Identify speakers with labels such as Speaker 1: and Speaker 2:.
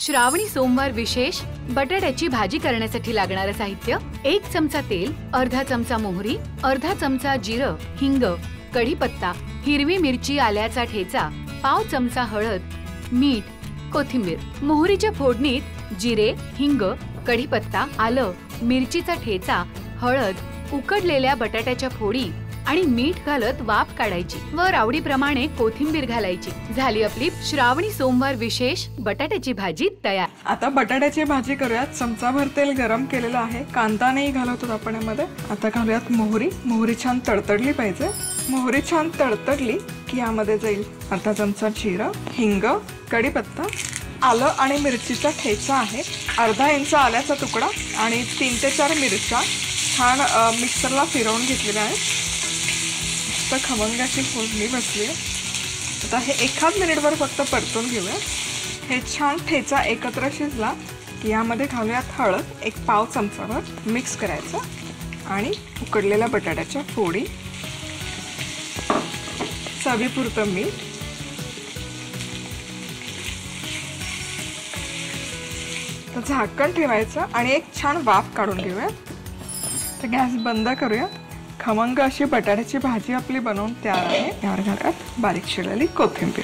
Speaker 1: श्रावणी सोमवार विशेष बटाट्याची भाजी करण्यासाठी लागणारे साहित्य: 1 चमचा तेल, अर्धा चमचा मोहरी, अर्धा चमचा जिरं, हिंग, कढीपत्ता, हिरवी मिरची, आल्याचा ठेचा, पाव चमचा हळद, मीठ, कोथिंबीर। मोहरीच्या फोडणीत जिरे, हिंग, कढीपत्ता, आलं, मिरचीचा ठेचा, हळद, उकडलेल्या बटाट्याच्या फोडी आणि मीठ घालत वाफ काढायची व आवडीप्रमाणे कोथिंबीर घालायची। झाली आपली श्रावणी सोमवार विशेष बटाट्याची भाजी तयार।
Speaker 2: आता बटाट्याची भाजी करूयात। चमचाभर तेल गरम केलेलं आहे, कांदा नाही घालतो आपण यामध्ये। आता घालूयात मोहरी। मोहरी छान तडतडली पाहिजे। मोहरी छान तडतडली की यामध्ये जाईल अर्धा चमचा जिरं, हिंग, कढीपत्ता, आलं आणि मिरचीचा ठेचा आहे, अर्धा इंच आल्याचा तुकडा आणि 3 ते 4 मिरच्या छान मिक्सरला फिरवून घेतलेल्या आहेत। तर खमंगाची फोडणी बसली आहे। आता हे 1 मिनिटभर फक्त परतून घेऊया। हे छान ठेचा एकत्र शिजला की यामध्ये घालूयात हळद, 1 पाव चमचाभर मिक्स करायचं आणि उकडलेल्या बटाट्याच्या फोडी, चवीपुरतं मीठ, तर झाकण ठेवायचं आणि एक छान वाफ काढून घेऊया। तर गॅस बंद करूया। खमंग अशी बटाट्याची भाजी आपली बनवून तयार आहे। यावर घालूयात बारीक चिरलेली कोथिंबीर।